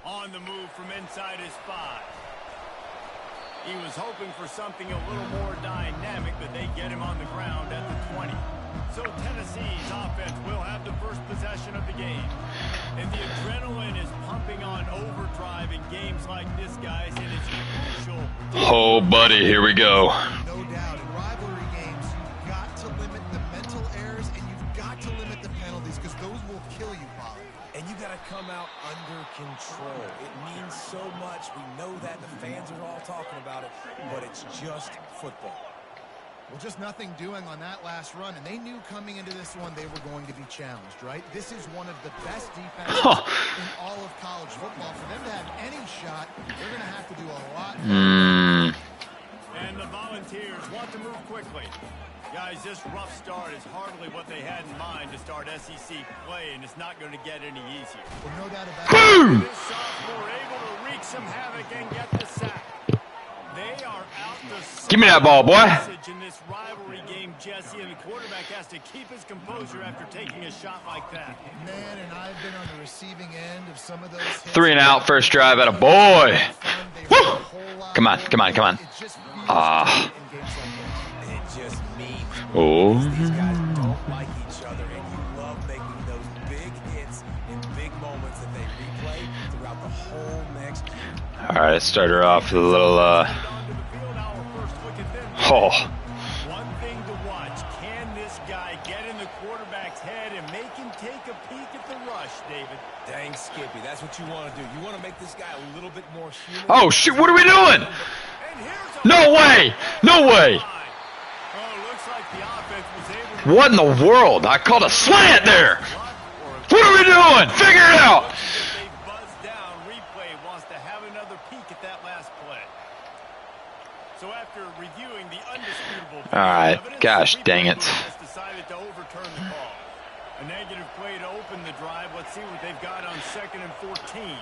On the move from inside his 5. He was hoping for something a little more dynamic, but they get him on the ground at the 20. So Tennessee's offense will have the first possession of the game. And the adrenaline is pumping on overdrive in games like this, guys, and it's crucial. Oh, buddy, here we go. No doubt. In rivalry games, you've got to limit the mental errors, and you've got to limit the penalties, because those will kill you, Bob. And you got to come out under control. It means so much. We know that. The fans are all talking about it, but it's just football. Well, just nothing doing on that last run, and they knew coming into this one they were going to be challenged, right? This is one of the best defenses in all of college football. For them to have any shot, they're going to have to do a lot. And the Volunteers want to move quickly. Guys, this rough start is hardly what they had in mind to start SEC play, and it's not going to get any easier. Well, no doubt about Boom! This sophomore able to wreak some havoc and get the sack. They are out to Give me that ball, boy. in this rivalry game, Jesse, and the quarterback has to keep his composure after taking a shot like that. Man, and I've been on the receiving end of some of those hits. 3 and out, first drive at a boy. Woo! Come on, come on, come on. Ah. It just means Oh. these guys don't like each other, and you love making those big hits in big moments that they replay throughout the whole next year. All right, let's start her off with a little, oh. One thing to watch, can this guy get in the quarterback's head and make him take a peek at the rush, David? Dang, Skippy, that's what you want to do. You want to make this guy a little bit more human. Oh, shoot, what are we doing? And here's a No way, no way. Oh, looks like the offense was able to What in the world? I called a slant there. What are we doing? Figure it out. they buzzed down. Replay wants to have another peek at that last play. So after reviewing the undisputable All right, evidence, gosh the dang replay it. booth has decided to overturn the call. A negative play to open the drive. Let's see what they've got on 2nd and 14.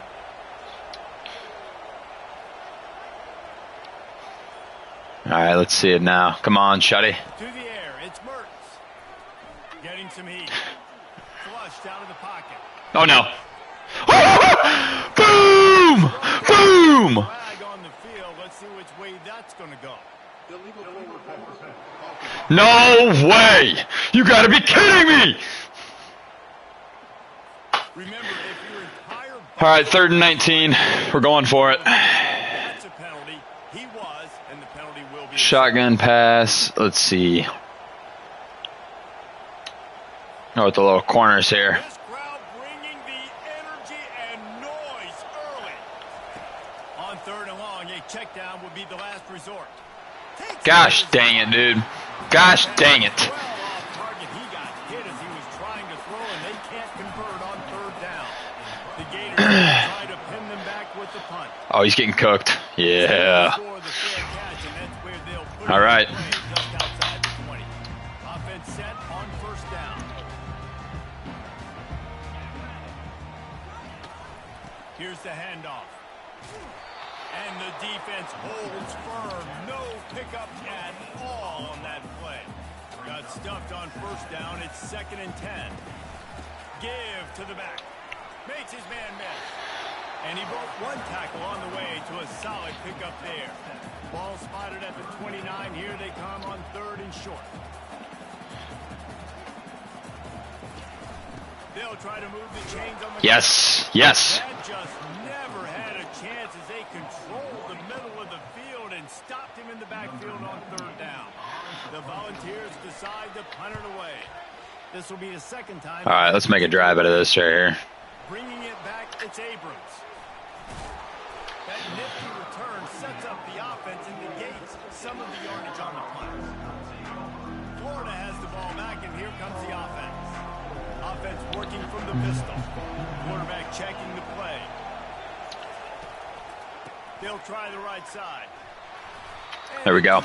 All right, let's see it now. Come on, Shuddy. To the air, it's Mertz. Getting some heat. Flushed out of the pocket. Oh, no. Boom! Boom! Flag on the field. Let's see which way that's going to go. No way! You gotta be kidding me! Remember, if your entire All right, 3rd and 19. We're going for it. that's a penalty. He was, and the penalty will be Shotgun pass. Let's see. Oh, with the little corners here. This crowd bringing the energy and noise early. On 3rd and long, a check down would be the last resort. Gosh dang it, dude. Gosh dang it. Well off target. He got hit as he was trying to throw, and they can't convert on 3rd down. The Gators try to pin them back with the punt. Oh, he's getting cooked. Yeah. Score the fair catch, and that's where they'll put All it right. away just outside the 20. Offense set on 1st down. Here's the handoff. And the defense holds firm. No pickup at all on that play. Got stuffed on 1st down. It's 2nd and 10. Give to the back. Makes his man miss. And he broke one tackle on the way to a solid pickup there. Ball spotted at the 29. Here they come on 3rd and short. They'll try to move the chains on the Yes. Yes. That just never had a chance as they controlled the middle of the field and stopped him in the backfield on 3rd down. The Volunteers decide to punt it away. This will be the 2nd time. All right, let's make a drive out of this right here. Bringing it back, it's Abrams. That nifty return sets up the offense and negates some of the yardage on the punt. Florida has the ball back, and here comes the offense. Offense working from the pistol. Quarterback checking the play. They'll try the right side. There we go.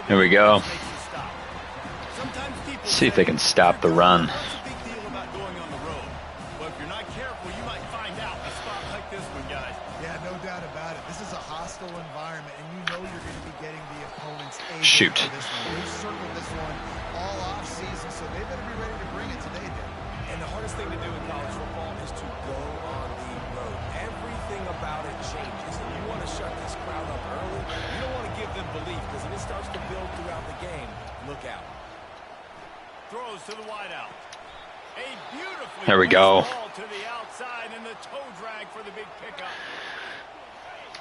There we go. See if they can stop the run. It's a big deal about going on the road. But if you're not careful, you might find out a spot like this one, guys. Yeah, no doubt about it. This is a hostile environment, and you know you're going to be getting the opponent's A Shoot. for this one. They've circled this one all off season, so they better be ready to bring it today, Dave. And the hardest thing to do in college football is to go on the road. to the wideout. A beautifully There we go. ball to the outside and the toe drag for the big pickup.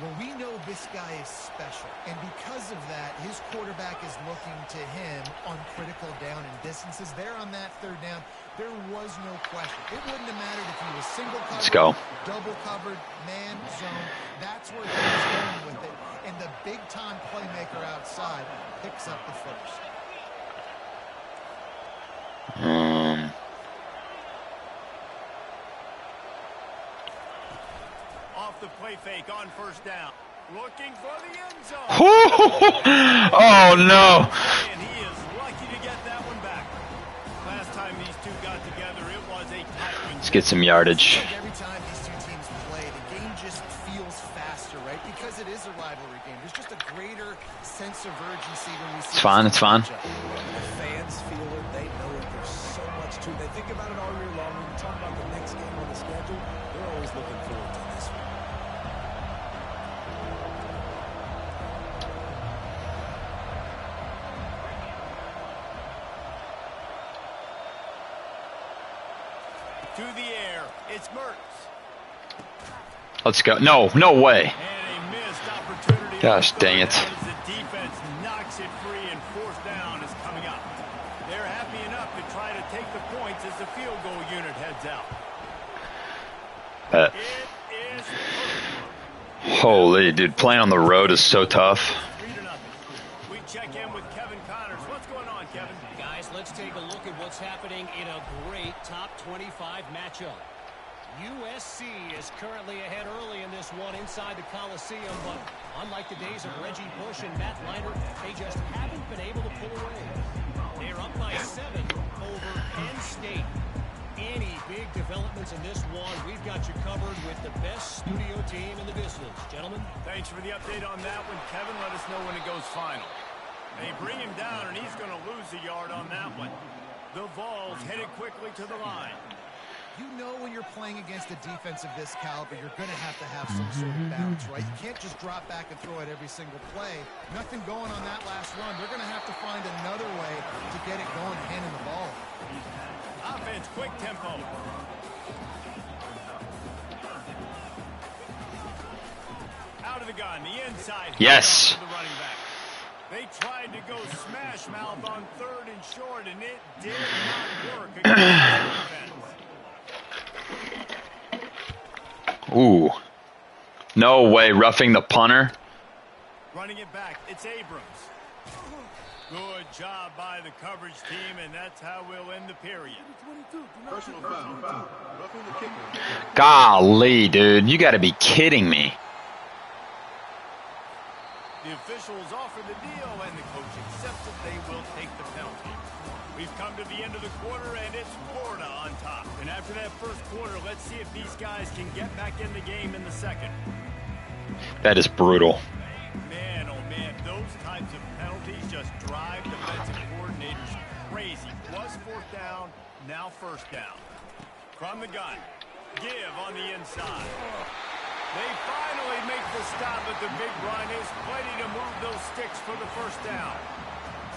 Well, we know this guy is special, and because of that, his quarterback is looking to him on critical down and distances. There on that third down, there was no question. It wouldn't have mattered if he was single covered, Let's go. double covered, man zone. That's where he was going with it, and the big-time playmaker outside picks up the first. Off the play fake on first down. Looking for the end zone. Oh, no. And he is lucky to get that one back. Last time these two got together, it was a tight one. Let's get some yardage. Every time these two teams play, the game just feels faster, right? Because it is a rivalry game. There's just a greater sense of urgency when we see It's fine, it's fine. The fans feel it. They know it. There's so much to it. They think about it all year long. When you talk about the next game on the schedule, they're always looking forward to this one. To the air, it's Mertz. Let's go. No, no way. And a missed opportunity. Gosh, dang it. As the defense knocks it free and fourth down is coming up. They're happy enough to try to take the points as the field goal unit heads out. It is perfect. Holy, dude, playing on the road is so tough. 3-0. We check in with Kevin Connors. What's going on, Kevin? Guys, let's take a look at what's happening in a great top 25 matchup. USC is currently ahead early in this one inside the Coliseum, but unlike the days of Reggie Bush and Matt Leinart, they just haven't been able to pull away. They're up by 7 over Penn State. Any big developments in this one, we've got you covered with the best studio team in the business. Gentlemen. Thanks for the update on that one, Kevin. Let us know when it goes final. They bring him down, and he's going to lose a yard on that one. The Vols headed quickly to the line. You know when you're playing against a defense of this caliber, you're going to have some sort of bounce, right? You can't just drop back and throw it every single play. Nothing going on that last run. They're going to have to find another way to get it going, handing the ball. Offense, quick tempo. Out of the gun, the inside. Yes. The running back. They tried to go smash mouth on third and short, and it did not work against the defense. Ooh. No way, roughing the punter. Running it back, it's Abrams. Good job by the coverage team, and that's how we'll end the period. Personal foul. Roughing the kicker. Golly, dude, you got to be kidding me. The officials offer the deal, and the coach accepts that they will take the penalty. We've come to the end of the quarter, and it's Florida on top. And after that first quarter, let's see if these guys can get back in the game in the second. That is brutal. Man, oh man, those types of penalties just drive defensive coordinators crazy. Was fourth down, now first down. From the gun, give on the inside. They finally make the stop, but the big run is plenty to move those sticks for the first down.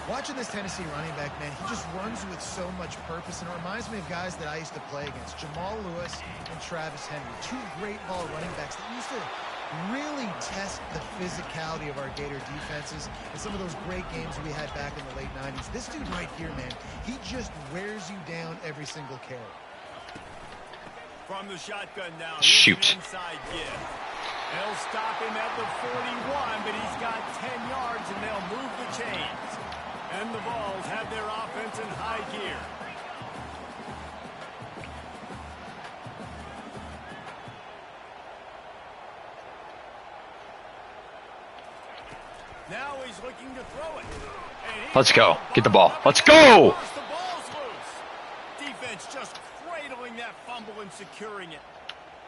Watching this Tennessee running back, man, he just runs with so much purpose, and it reminds me of guys that I used to play against, Jamal Lewis and Travis Henry, two great ball running backs that used to really test the physicality of our Gator defenses and some of those great games we had back in the late 90s. This dude right here, man, he just wears you down every single carry. From the shotgun down, shoot. Inside give. They'll stop him at the 41, but he's got 10 yards, and they'll move the chains. And the Vols have their offense in high gear. Now he's looking to throw it. Let's go. Get the ball. Let's go. The ball's loose. Defense just cradling that fumble and securing it.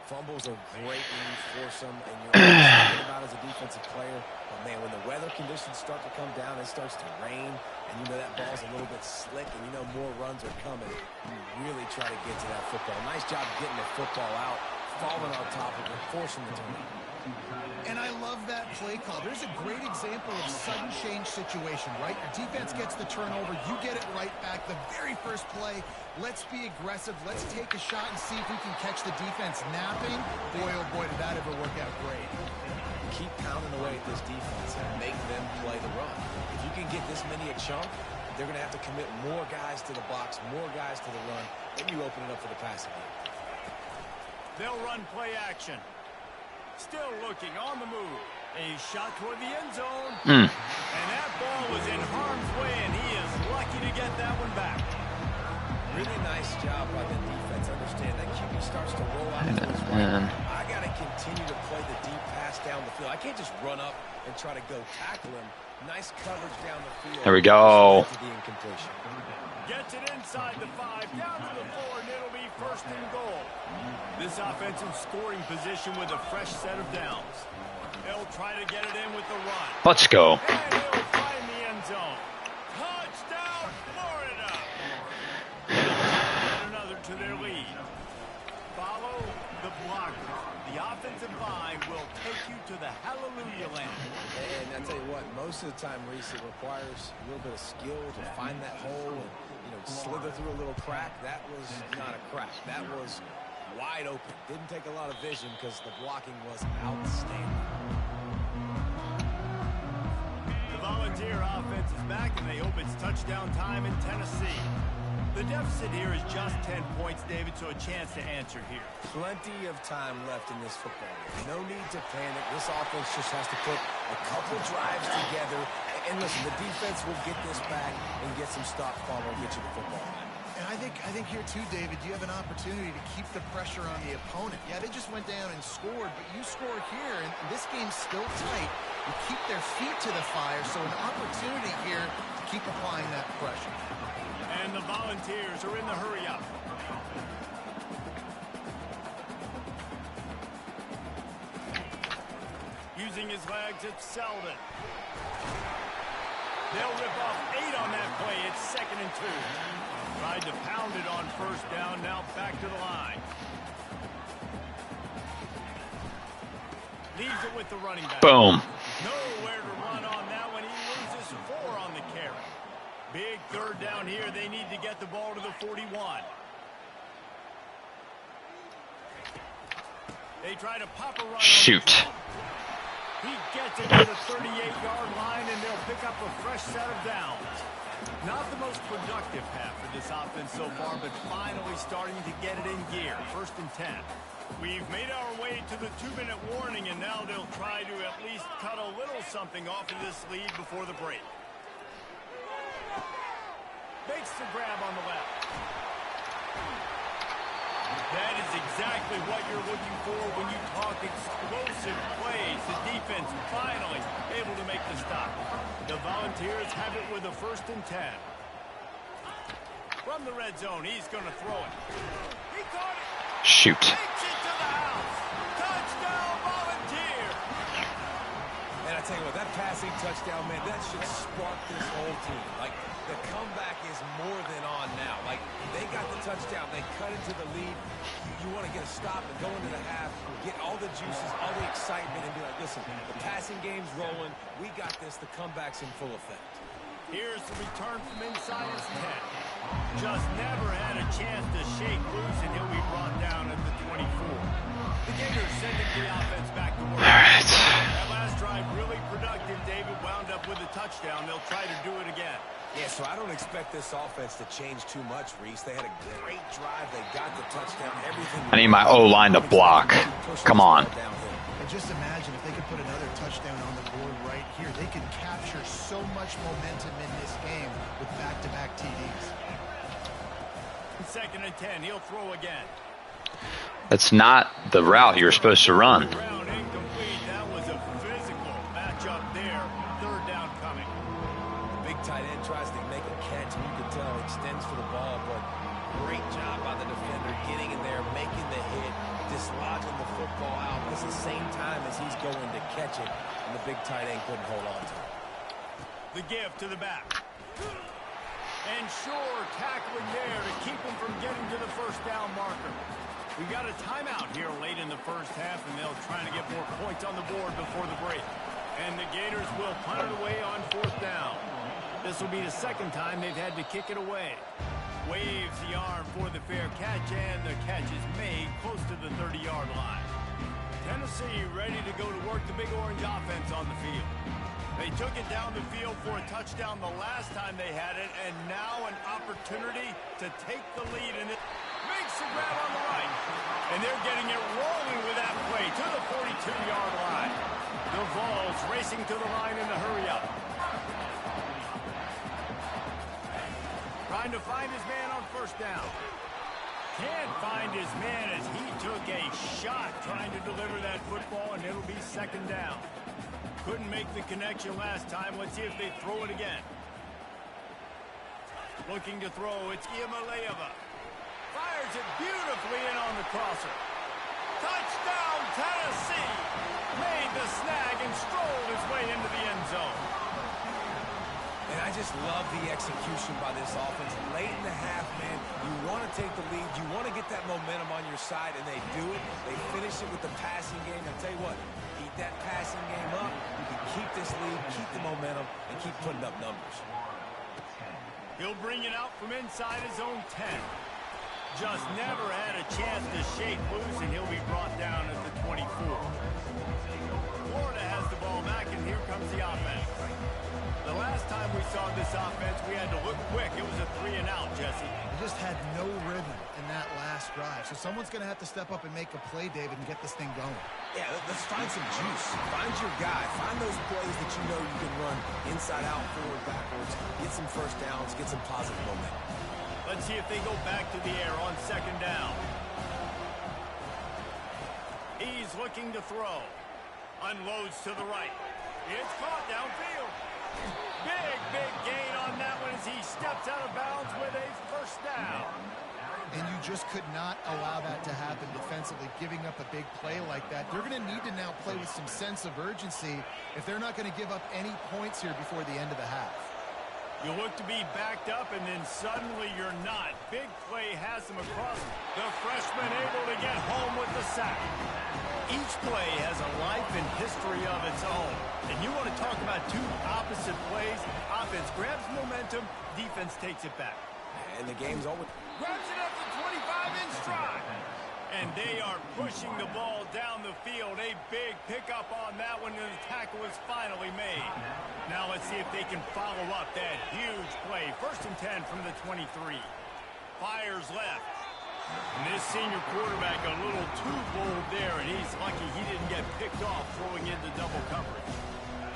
Fumbles are great when you force them, and you're always thinking about as a defensive player. But, man, when the weather conditions start to come down, it starts to rain, and you know that ball's a little bit slick, and you know more runs are coming. You really try to get to that football. Nice job getting the football out, falling on top of it, forcing the turnover. And I love that play call. There's a great example of sudden change situation, right? Your defense gets the turnover. You get it right back. The very first play, let's be aggressive. Let's take a shot and see if we can catch the defense napping. Boy, oh boy, did that ever work out great. Keep pounding away at this defense and make them play the run. If you can get this many a chunk, they're going to have to commit more guys to the box, more guys to the run. Then you open it up for the passing game. They'll run play action. Still looking on the move. A shot toward the end zone. And that ball was in harm's way, and he is lucky to get that one back. Really nice job by the defense. Understand that QB starts to roll out to his right. I got to continue to play the deep pass down the field. I can't just run up and try to go tackle him. Nice coverage down the field. There we go. To the incompletion. Gets it inside the 5, down to the 4, and it'll be first and goal. This offensive scoring position with a fresh set of downs. They'll try to get it in with the run. Let's go. And he'll find the end zone. Touchdown, Florida! And another to their lead. Follow the blocker. The offensive line will take you to the hallelujah land. And I tell you what, most of the time, Reese, it requires a little bit of skill to find that hole and, slither through a little crack. That was not a crack. That was wide open. Didn't take a lot of vision because the blocking was outstanding. The Volunteer offense is back, and they hope it's touchdown time in Tennessee. The deficit here is just 10 points, David, so a chance to answer here. Plenty of time left in this football game. No need to panic. This offense just has to put a couple drives together. And listen, the defense will get this back and get some stop follow and get you the football. And I think here too, David, you have an opportunity to keep the pressure on the opponent. Yeah, they just went down and scored, but you score here, and this game's still tight. You keep their feet to the fire, so an opportunity here to keep applying that pressure. And the Volunteers are in the hurry-up. Using his legs, it's Selden. They'll rip off 8 on that play. It's 2nd and 2. Tried to pound it on first down, now back to the line. Leaves it with the running back. Boom. Nowhere to run on that one. He loses 4 on the carry. Big 3rd down here. They need to get the ball to the 41. They try to pop a run. Shoot. He gets it to the 38-yard line, and they'll pick up a fresh set of downs. Not the most productive half for this offense so far, but finally starting to get it in gear. 1st and 10. We've made our way to the 2-minute warning, and now they'll try to at least cut a little something off of this lead before the break. Makes the grab on the left. That is exactly what you're looking for when you talk explosive plays. The defense finally able to make the stop. The Volunteers have it with a 1st and 10. From the red zone, he's going to throw it. He caught it. Shoot. Takes it to the house. Touchdown, Volunteer. And I tell you what, that passing touchdown, man, that should spark this whole team. Like, the comeback is more than on now. Like, they got the touchdown. They cut into the lead. You want to get a stop and go into the half, get all the juices, all the excitement, and be like, listen, the passing game's rolling. We got this. The comeback's in full effect. Here's the return from inside his 10. Just never had a chance to shake loose, and he'll be brought down at the 24. The Gators sending the offense back to work. All right. That last drive really productive. David wound up with a touchdown. They'll try to do it again. Yeah, so I don't expect this offense to change too much, Reese. They had a great drive. They got the touchdown. Everything. I need my O-line to block. Come on. And just imagine if they could put another touchdown on the board right here. They could capture so much momentum in this game with back-to-back TDs. 2nd and 10. He'll throw again. That's not the route you're supposed to run. Round incomplete. That was a physical matchup there. 3rd down coming. Big tight end tries to make a catch, and you can tell he extends for the ball, but great job by the defender getting in there, making the hit, dislodging the football out at the same time as he's going to catch it, and the big tight end couldn't hold on to it. The give to the back. And sure tackling there to keep him from getting to the 1st down marker. We've got a timeout here late in the first half, and they'll try to get more points on the board before the break. And the Gators will punt it away on 4th down. This will be the second time they've had to kick it away. Waves the arm for the fair catch, and the catch is made close to the 30-yard line. Tennessee ready to go to work the Big Orange offense on the field. They took it down the field for a touchdown the last time they had it, and now an opportunity to take the lead. And it makes the grab on the right. And they're getting it rolling with that play to the 42-yard line. The Vols racing to the line in the hurry up. Trying to find his man on 1st down. Can't find his man as he took a shot trying to deliver that football, and it'll be 2nd down. Couldn't make the connection last time. Let's see if they throw it again. Looking to throw, it's Iamaleava. Fires it beautifully in on the crosser. Touchdown, Tennessee! Made the snag and strolled his way into the end zone. And I just love the execution by this offense. Late in the half, man, you want to take the lead. You want to get that momentum on your side, and they do it. They finish it with the passing game. I'll tell you what, keep that passing game up. You can keep this lead, keep the momentum, and keep putting up numbers. He'll bring it out from inside his own 10. Just never had a chance to shake loose, and he'll be brought down at the 24. Florida has the ball back, and here comes the offense. The last time we saw this offense, we had to look quick. It was a 3-and-out, Jesse. They just had no rhythm in that last drive. So someone's going to have to step up and make a play, David, and get this thing going. Yeah, let's find some juice. Find your guy. Find those plays that you know you can run inside out, forward, backwards. Get some 1st downs. Get some positive momentum. Let's see if they go back to the air on 2nd down. He's looking to throw. Unloads to the right. It's caught downfield. Big gain on that one as he steps out of bounds with a 1st down. And you just could not allow that to happen defensively, giving up a big play like that. They're going to need to now play with some sense of urgency if they're not going to give up any points here before the end of the half. You look to be backed up, and then suddenly you're not. Big play has him across. The freshman able to get home with the sack. Each play has a life and history of its own. And you want to talk about two opposite plays. Offense grabs momentum, defense takes it back. And the game's over. Grabs it up to 25 in stride. And they are pushing the ball down the field. A big pickup on that one, and the tackle is finally made. Now let's see if they can follow up that huge play. 1st and 10 from the 23. Fires left. And this senior quarterback a little too bold there, and he's lucky he didn't get picked off throwing into double coverage.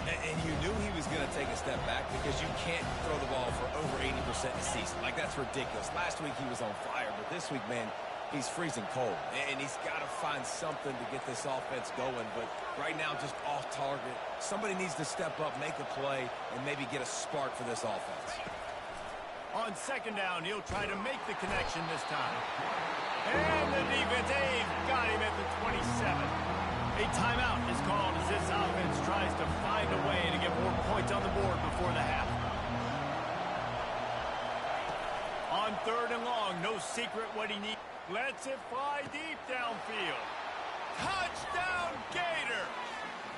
And you knew he was going to take a step back because you can't throw the ball for over 80% a season. Like, that's ridiculous. Last week he was on fire, but this week, man, he's freezing cold. And he's got to find something to get this offense going. But right now, just off target. Somebody needs to step up, make a play, and maybe get a spark for this offense. On 2nd down, he'll try to make the connection this time. And the defense, got him at the 27. A timeout is called as this offense tries to find a way to get more points on the board before the half. On 3rd and long, no secret what he needs. Lets it fly deep downfield. Touchdown, Gator!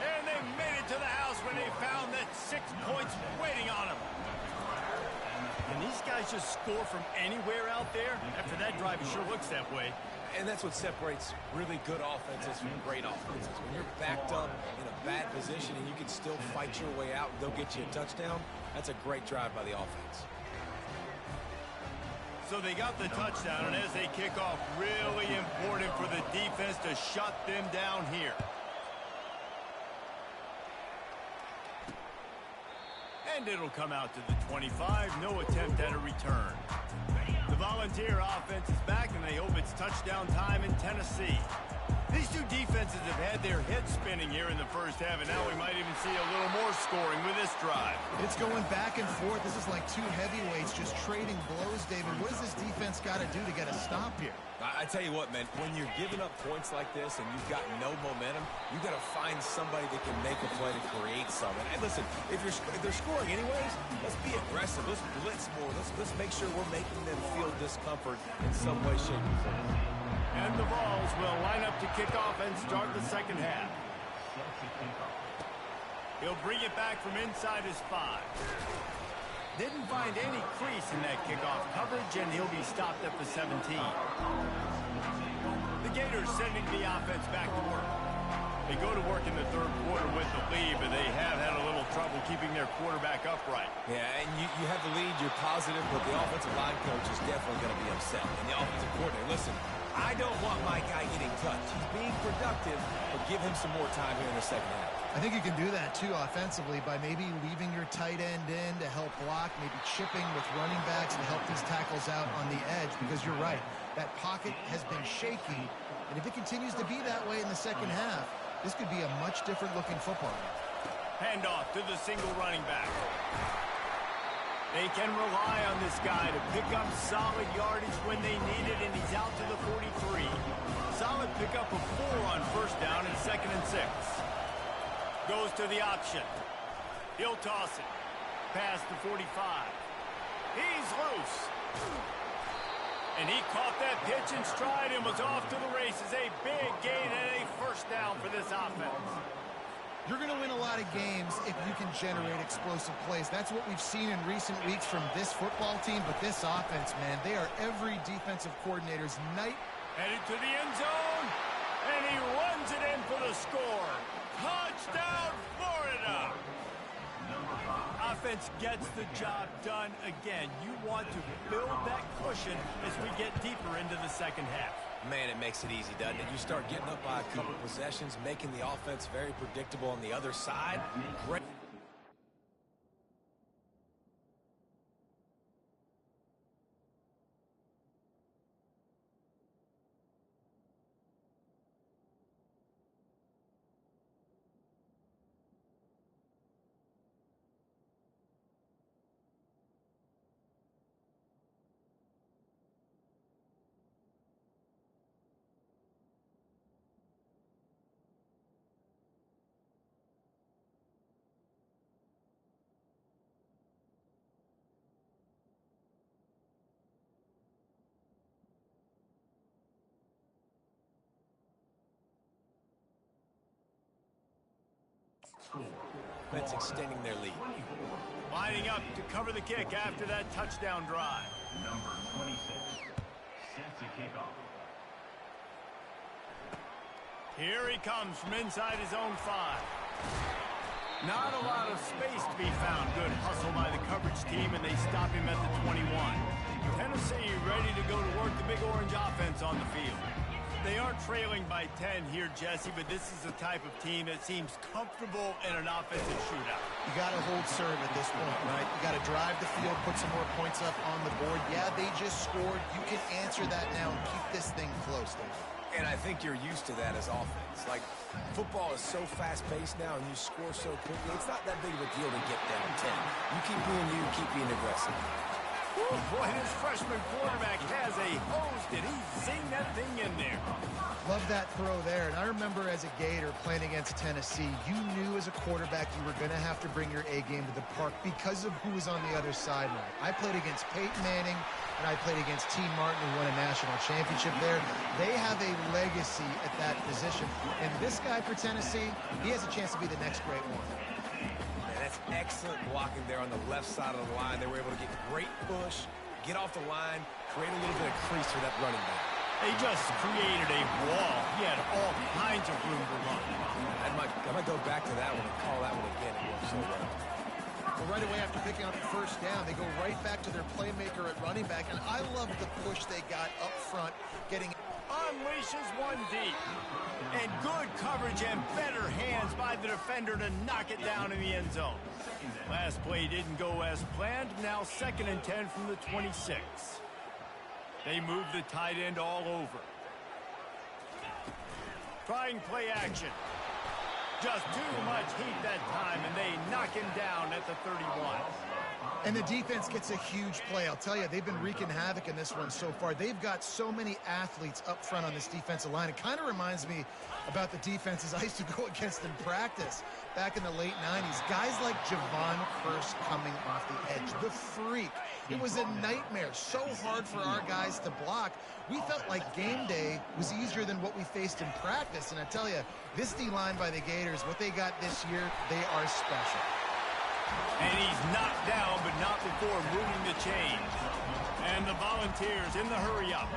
And they made it to the house when they found that 6 points waiting on them. Can these guys just score from anywhere out there? After that drive, it sure looks that way. And that's what separates really good offenses from great offenses. When you're backed up in a bad position and you can still fight your way out and they'll get you a touchdown, that's a great drive by the offense. So they got the touchdown, and as they kick off, really important for the defense to shut them down here. And it'll come out to the 25. No attempt at a return. The Volunteer offense is back, and they hope it's touchdown time in Tennessee. These two defenses have had their heads spinning here in the first half, and now we might even see a little more scoring with this drive. It's going back and forth. This is like two heavyweights just trading blows, David. What does this defense got to do to get a stop here? I tell you what, man, when you're giving up points like this and you've got no momentum, you got to find somebody that can make a play to create something. And listen, if they're scoring anyways, let's be aggressive. Let's blitz more. Let's make sure we're making them feel discomfort in some way, shape, or form. And the balls will line up to kick off and start the second half. He'll bring it back from inside his 5. Didn't find any crease in that kickoff coverage, and he'll be stopped at the 17. The Gators sending the offense back to work. They go to work in the third quarter with the lead, but they have had a little trouble keeping their quarterback upright. Yeah, and you have the lead, you're positive, but the offensive line coach is definitely going to be upset. And the offensive coordinator, listen, I don't want my guy getting touched. He's being productive, but give him some more time here in the second half. I think you can do that, too, offensively, by maybe leaving your tight end in to help block, maybe chipping with running backs to help these tackles out on the edge, because you're right. That pocket has been shaky, and if it continues to be that way in the second half, this could be a much different-looking football game. Handoff to the single running back. They can rely on this guy to pick up solid yardage when they need it, and he's out to the 43. Solid pickup of 4 on first down and 2nd and 6. Goes to the option. He'll toss it. Past the 45. He's loose. And he caught that pitch in stride and was off to the races. A big gain and a first down for this offense. You're going to win a lot of games if you can generate explosive plays. That's what we've seen in recent weeks from this football team, but this offense, man, they are every defensive coordinator's night. Headed to the end zone, and he runs it in for the score. Touchdown, Florida! Offense gets the job done again. You want to build that cushion as we get deeper into the second half. Man, it makes it easy, doesn't it? You start getting up by a couple possessions, making the offense very predictable on the other side. Great. Offense extending their lead. Lining up to cover the kick after that touchdown drive. Number 26 sets a kickoff. Here he comes from inside his own 5. Not a lot of space to be found. Good hustle by the coverage team, and they stop him at the 21. Tennessee ready to go to work the Big Orange offense on the field. They are trailing by 10 here, Jesse, but this is the type of team that seems comfortable in an offensive shootout. You got to hold serve at this point, right? You got to drive the field, put some more points up on the board. Yeah, they just scored. You can answer that now and keep this thing close, David. And I think you're used to that as offense. Like, football is so fast-paced now, and you score so quickly. It's not that big of a deal to get down 10. You keep being you, keep being aggressive. Whew, boy, this freshman quarterback has a hose. Did he zing that thing in there? Love that throw there. And I remember as a Gator playing against Tennessee, you knew as a quarterback you were going to have to bring your A game to the park because of who was on the other sideline. I played against Peyton Manning, and I played against T. Martin, who won a national championship there. They have a legacy at that position. And this guy for Tennessee, he has a chance to be the next great one. That's excellent blocking there on the left side of the line. They were able to get great push, get off the line, create a little bit of crease for that running back. They just created a wall. He had all kinds of room to run. I might go back to that one and call that one again. It worked so well. Well, right away after picking up the first down, they go right back to their playmaker at running back. And I love the push they got up front, getting... Unleashes one deep. And good coverage and better hands by the defender to knock it down in the end zone. Last play didn't go as planned. Now 2nd and 10 from the 26. They move the tight end all over. Trying play action. Just too much heat that time, and they knock him down at the 31. And the defense gets a huge play. I'll tell you, they've been wreaking havoc in this one so far. They've got so many athletes up front on this defensive line. It kind of reminds me about the defenses I used to go against in practice back in the late 90s. Guys like Javon Curse coming off the edge. The freak. It was a nightmare. So hard for our guys to block. We felt like game day was easier than what we faced in practice. And I tell you, this D-line by the Gators, what they got this year, they are special. And he's knocked down, but not before moving the chains. And the Volunteers in the hurry-up.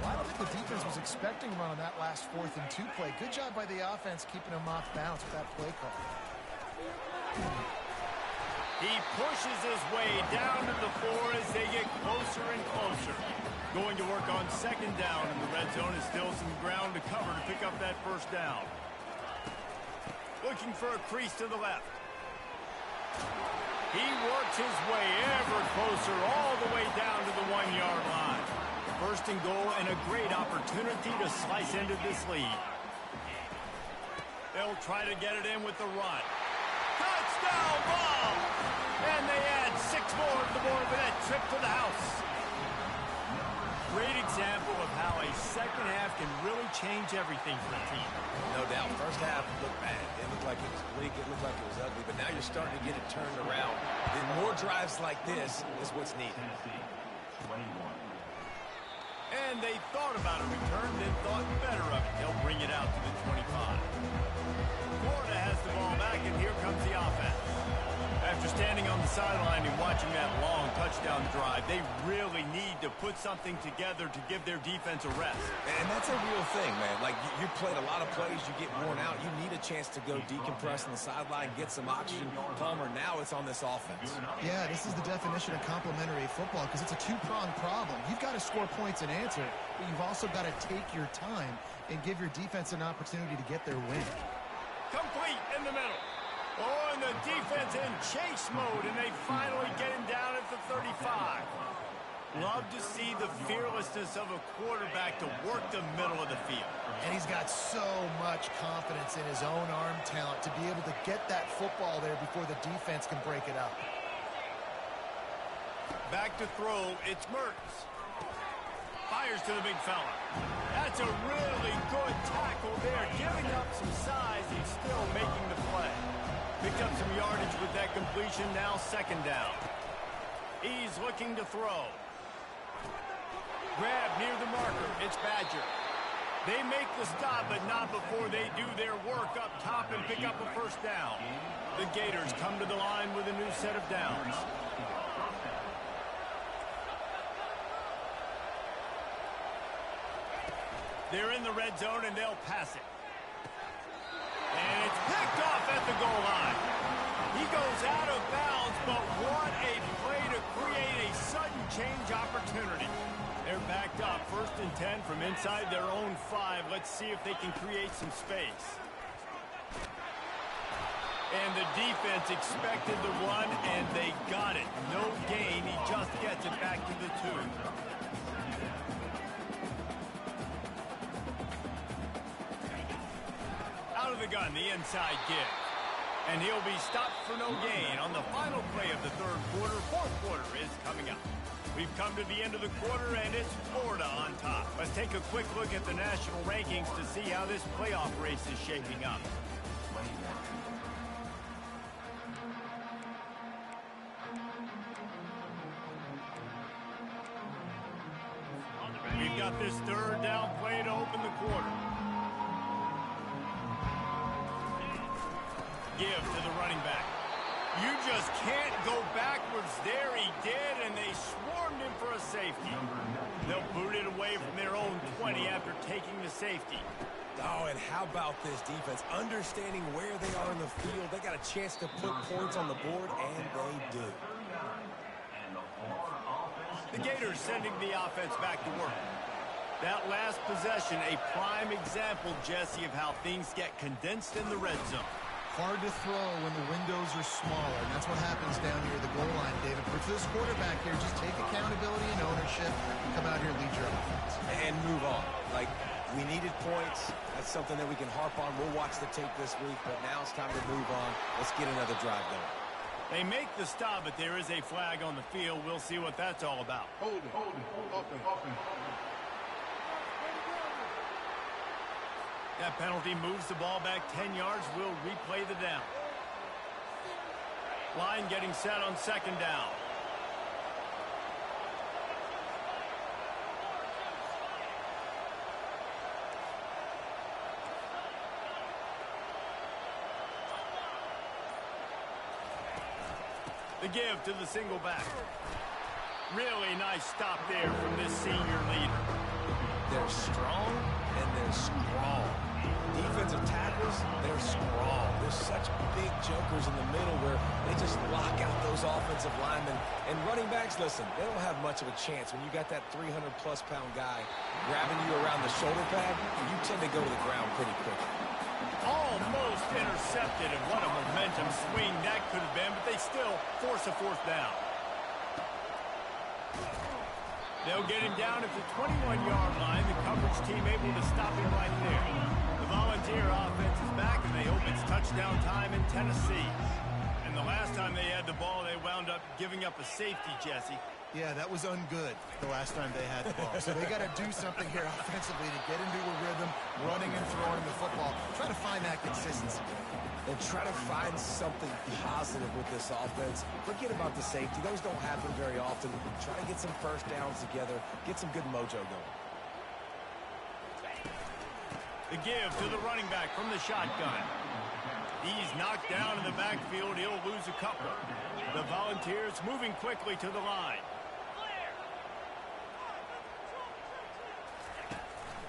Well, I don't think the defense was expecting a run on that last 4th and 2 play. Good job by the offense keeping them off bounds with that play call. He pushes his way down to the floor as they get closer and closer. Going to work on 2nd down in the red zone is still some ground to cover to pick up that 1st down. Looking for a crease to the left. He works his way ever closer all the way down to the 1-yard line. 1st and goal and a great opportunity to slice into this lead. They'll try to get it in with the run. Touchdown ball! And they add 6 more to the board with that trip to the house. Great example of how a 2nd half can really change everything for a team. No doubt. 1st half looked bad. It looked like it was bleak. It looked like it was ugly. But now you're starting to get it turned around. Then more drives like this is what's needed. And they thought about a return, then thought better of it. They'll bring it out to the 25. Florida has the ball back, and here comes the offense. After standing on the sideline and watching that long touchdown drive, they really need to put something together to give their defense a rest. And that's a real thing, man. Like, you played a lot of plays, you get worn out. You need a chance to go decompress on the sideline, get some oxygen. Palmer, now it's on this offense. Yeah, this is the definition of complementary football because it's a two-pronged problem. You've got to score points and answer, but you've also got to take your time and give your defense an opportunity to get their win. Complete in the middle. Oh, and the defense in chase mode, and they finally get him down at the 35. Love to see the fearlessness of a quarterback to work the middle of the field. And he's got so much confidence in his own arm talent to be able to get that football there before the defense can break it up. Back to throw, it's Mertz. Fires to the big fella. That's a really good tackle there. Giving up some size, he's still making the play. Picked up some yardage with that completion, now 2nd down. He's looking to throw. Grab near the marker, it's Badger. They make the stop, but not before they do their work up top and pick up a 1st down. The Gators come to the line with a new set of downs. They're in the red zone, and they'll pass it. And it's picked off at the goal line. He goes out of bounds, but what a play to create a sudden change opportunity. They're backed up, 1st and 10 from inside their own 5. Let's see if they can create some space. And the defense expected the run, and they got it. No gain, he just gets it back to the 2. Out of the gun, the inside give. And he'll be stopped for no gain on the final play of the 3rd quarter. 4th quarter is coming up. We've come to the end of the quarter, and it's Florida on top. Let's take a quick look at the national rankings to see how this playoff race is shaping up. We've got this 3rd down play to open the quarter. Give to the running back. You just can't go backwards there. He did, and they swarmed him for a safety. They'll boot it away from their own 20 after taking the safety. Oh, and how about this defense? Understanding where they are in the field. They got a chance to put points on the board, and they do. The Gators sending the offense back to work. That last possession, a prime example, Jesse, of how things get condensed in the red zone. Hard to throw when the windows are smaller, and that's what happens down here at the goal line, David. For this quarterback here, just take accountability and ownership and come out here and lead your offense. And move on. Like, we needed points. That's something that we can harp on. We'll watch the tape this week, but now it's time to move on. Let's get another drive going. They make the stop, but there is a flag on the field. We'll see what that's all about. Hold it. Offense. That penalty moves the ball back 10 yards. We'll replay the down. Line getting set on second down. The give to the single back. Really nice stop there from this senior leader. They're strong and they're strong. Defensive tackles, they're strong. There's such big jokers in the middle where they just lock out those offensive linemen. And running backs, listen, they don't have much of a chance. When you got that 300-plus pound guy grabbing you around the shoulder pad, you tend to go to the ground pretty quickly. Almost intercepted, and what a momentum swing that could have been, but they still force a fourth down. They'll get him down at the 21-yard line. The coverage team able to stop him right there. The Volunteer offense is back, and they hope it's touchdown time in Tennessee. And the last time they had the ball, they wound up giving up a safety, Jesse. Yeah, that was ungood the last time they had the ball. So they got to do something here offensively to get into a rhythm, running and throwing the football. Try to find that consistency. And try to find something positive with this offense. Forget about the safety. Those don't happen very often. Try to get some first downs together. Get some good mojo going. The give to the running back from the shotgun. He's knocked down in the backfield. He'll lose a couple. The Volunteers moving quickly to the line.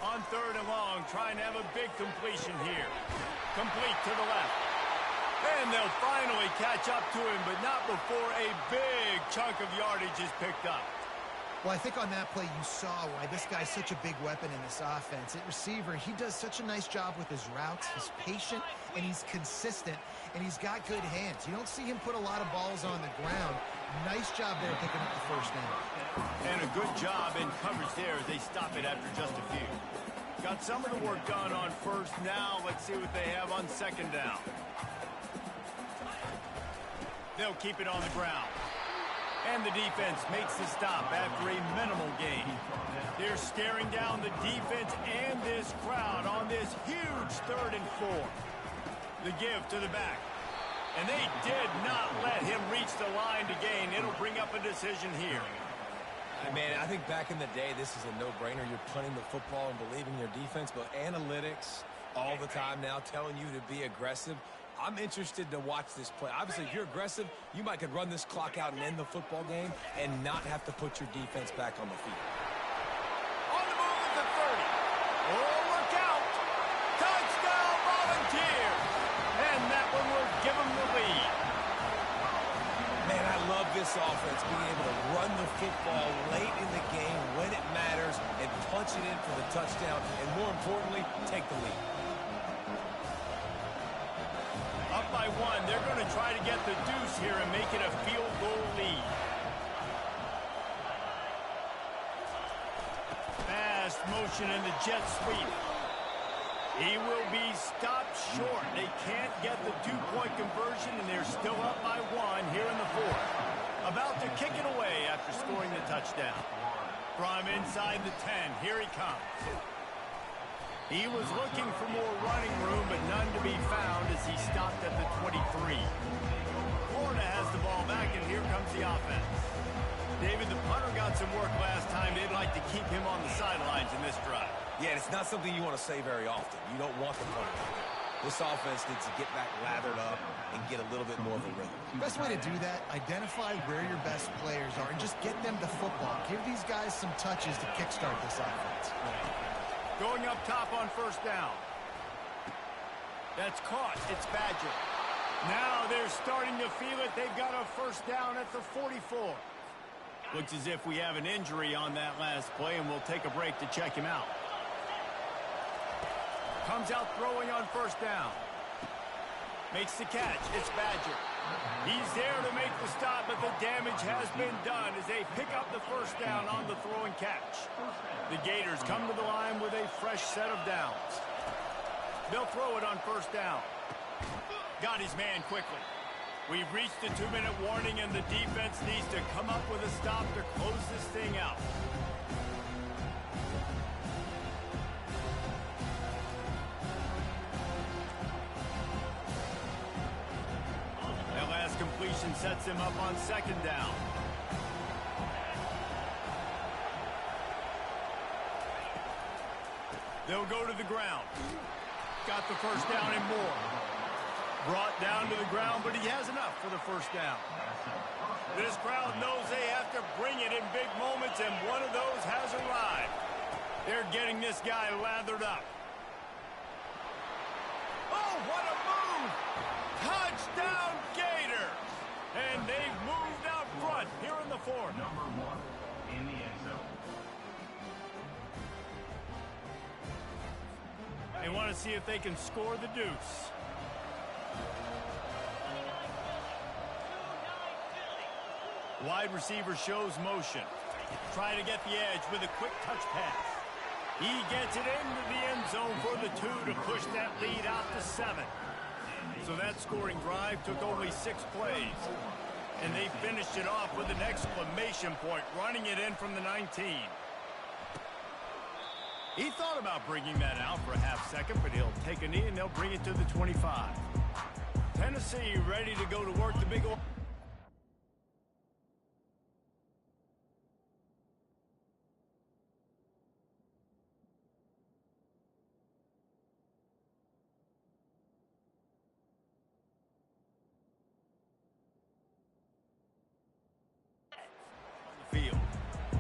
On third and long, trying to have a big completion here. Complete to the left. And they'll finally catch up to him, but not before a big chunk of yardage is picked up. Well, I think on that play you saw why this guy's such a big weapon in this offense. At receiver, he does such a nice job with his routes. He's patient, and he's consistent, and he's got good hands. You don't see him put a lot of balls on the ground. Nice job there picking up the first down. And a good job in coverage there as they stop it after just a few. Got some of the work done on first. Now let's see what they have on second down. They'll keep it on the ground. And the defense makes the stop after a minimal gain. They're staring down the defense and this crowd on this huge 3rd and 4. The give to the back. And they did not let him reach the line to gain. It'll bring up a decision here. Man, I think back in the day, this is a no-brainer. You're punting the football and believing your defense, but analytics all the time now telling you to be aggressive. I'm interested to watch this play. Obviously, if you're aggressive, you might could run this clock out and end the football game and not have to put your defense back on the field. On the move at the 30. Oh, look out! Touchdown, Volunteer! And that one will give them the lead. Man, I love this offense, being able to run the football late in the game when it matters and punch it in for the touchdown, and more importantly, take the lead. Up by 1, they're going to try to get the deuce here and make it a field goal lead. Fast motion in the jet sweep. He will be stopped short. They can't get the 2-point conversion, and they're still up by 1 here in the 4th. About to kick it away after scoring the touchdown. From inside the 10, here he comes. He was looking for more running room, but none to be found as he stopped at the 23. Florida has the ball back, and here comes the offense. David, the punter got some work last time. They'd like to keep him on the sidelines in this drive. Yeah, it's not something you want to say very often. You don't want the punter. This offense needs to get back lathered up and get a little bit more of a rhythm. Best way to do that, identify where your best players are and just get them the football. Give these guys some touches to kickstart this offense. Going up top on first down. That's caught. It's Badger. Now they're starting to feel it. They've got a first down at the 44. Looks as if we have an injury on that last play, and we'll take a break to check him out. Comes out throwing on first down. Makes the catch. It's Badger. He's there to make the stop, but the damage has been done as they pick up the first down on the throw and catch. The Gators come to the line with a fresh set of downs. They'll throw it on first down. Got his man quickly. We've reached the 2-minute warning, and the defense needs to come up with a stop to close this thing out. That last completion sets him up on 2nd down. They'll go to the ground. Got the 1st down and more. Brought down to the ground, but he has enough for the 1st down. This crowd knows they have to bring it in big moments, and one of those has arrived. They're getting this guy lathered up. Oh, what a move! Touchdown, Gators! And they've moved out front here in the 4th. Number 1 in the end zone. They want to see if they can score the deuce. Wide receiver shows motion. Try to get the edge with a quick touch pass. He gets it into the end zone for the 2 to push that lead out to 7. So that scoring drive took only 6 plays. And they finished it off with an exclamation point, running it in from the 19. He thought about bringing that out for a half second, but he'll take a knee and they'll bring it to the 25. Tennessee ready to go to work the big field.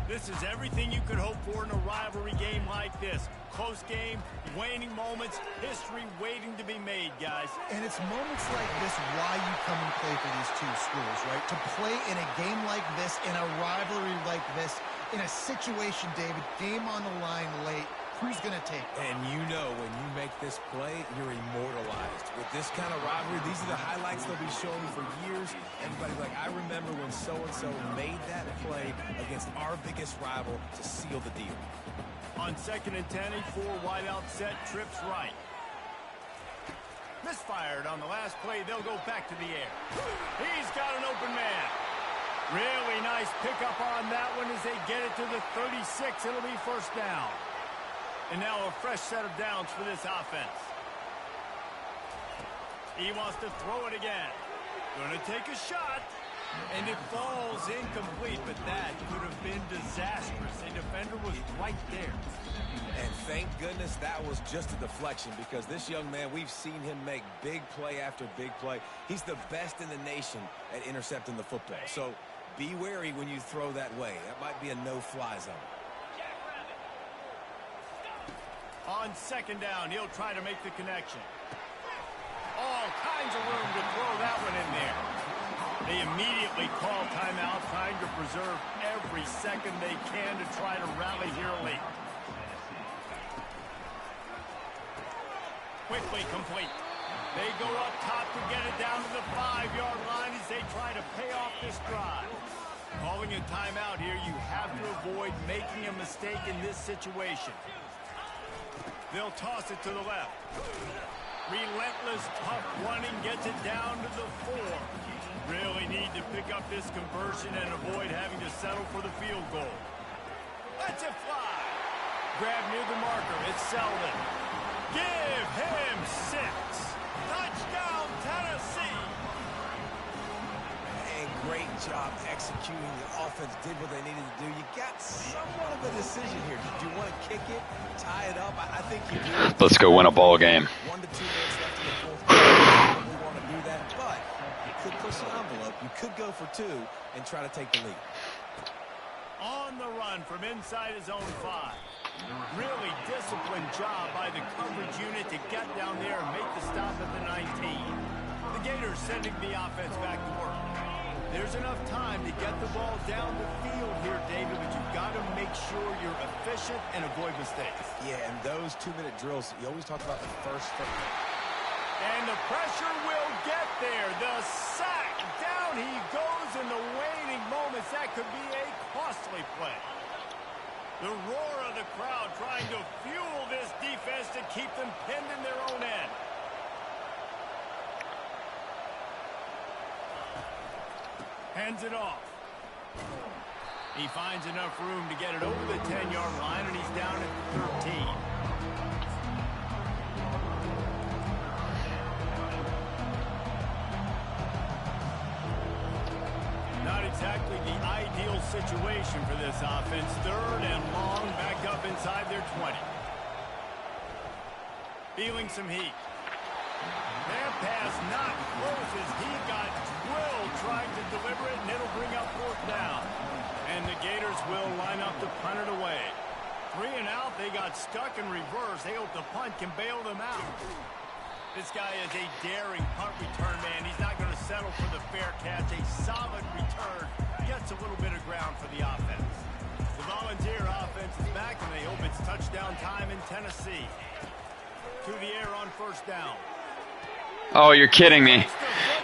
This is everything you could hope for in a rivalry game like this. Close game, waning moments, history waiting to be made, guys. And it's moments like this why you come and play for these two schools, right? To play in a game like this, in a rivalry like this, in a situation, David, game on the line late, who's going to take it? And you know when you make this play, you're immortalized. With this kind of rivalry, these are the highlights they'll be showing for years. Everybody's like, I remember when so-and-so made that play against our biggest rival to seal the deal. On 2nd and 10, a 4 wideout set, trips right. Misfired on the last play, they'll go back to the air. He's got an open man. Really nice pickup on that one as they get it to the 36. It'll be 1st down. And now a fresh set of downs for this offense. He wants to throw it again. Going to take a shot. And it falls incomplete, but that could have been disastrous. A defender was right there. And thank goodness that was just a deflection, because this young man, we've seen him make big play after big play. He's the best in the nation at intercepting the football. So be wary when you throw that way. That might be a no-fly zone. On 2nd down, he'll try to make the connection. All kinds of room to throw that one in there. They immediately call timeout, trying to preserve every second they can to try to rally here late. Quickly complete. They go up top to get it down to the 5-yard line as they try to pay off this drive. Calling a timeout here, you have to avoid making a mistake in this situation. They'll toss it to the left. Relentless, tough running gets it down to the 4. Really need to pick up this conversion and avoid having to settle for the field goal. Let's it fly. Grab near the marker. It's Selden. Give him 6. Touchdown, Tennessee. And great job executing. The offense did what they needed to do. You got somewhat of a decision here. Did you want to kick it, tie it up? I think you do. Let's go win a ball game. 1 to 2 minutes left in the 4th quarter. We want to do that, but you could push the envelope. You could go for 2 and try to take the lead. On the run from inside his own 5. Really disciplined job by the coverage unit to get down there and make the stop at the 19. The Gators sending the offense back to work. There's enough time to get the ball down the field here, David, but you've got to make sure you're efficient and avoid mistakes. Yeah, and those 2-minute drills, you always talk about the first. And the pressure will get there. The sack. Down he goes in the waning moments. That could be a costly play. The roar of the crowd trying to fuel this defense to keep them pinned in their own end. Hands it off. He finds enough room to get it over the 10-yard line, and he's down at 13. Not exactly the ideal situation for this offense. 3rd and long, back up inside their 20. Feeling some heat. Their pass not close as he got drilled trying to deliver it, and it'll bring up 4th down. And the Gators will line up to punt it away. 3 and out, they got stuck in reverse. They hope the punt can bail them out. This guy is a daring punt return man. He's not going to settle for the fair catch. A solid return. Gets a little bit of ground for the offense. The Volunteer offense is back, and they hope it's touchdown time in Tennessee. To the air on 1st down. Oh, you're kidding me.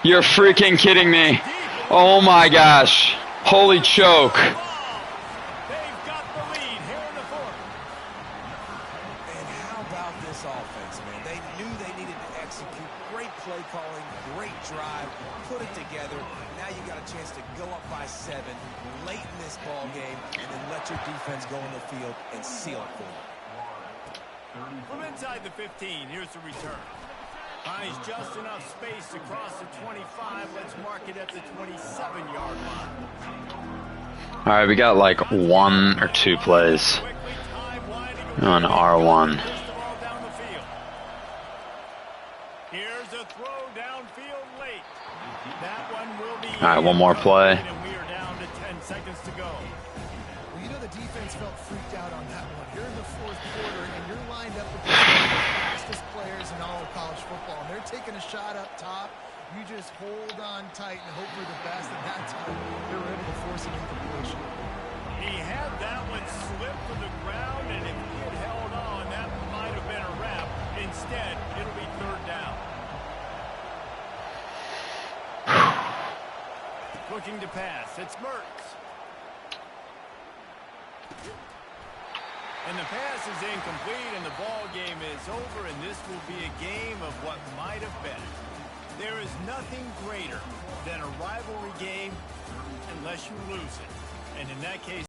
You're freaking kidding me. Oh my gosh. Holy choke. They've got the lead here in the 4th. And how about this offense, man? They knew they needed to execute. Great play calling, great drive, put it together. Now you got a chance to go up by 7 late in this ball game, and then let your defense go on the field and seal it for them. From inside the 15, here's the return. Finds just enough space to cross the 25. Let's mark it at the 27-yard line. All right, we got like 1 or 2 plays on R1. Here's a throw downfield late. That one will be. All right, one more play. And we are down to 10 seconds to go. Well, you know the defense felt freaked out on that one. You're in the 4th quarter, and you're lined up with the fastest players in all of college football. And they're taking a shot up top. You just hold on tight and hope for the best. And that time, they were able to force an incompletion. He had that one slip to the ground, and if he had held on, that might have been a wrap. Instead, it'll be 3rd down. Looking to pass. It's Mertz. And the pass is incomplete, and the ball game is over, and this will be a game of what might have been. There is nothing greater than a rivalry game unless you lose it. And in that case,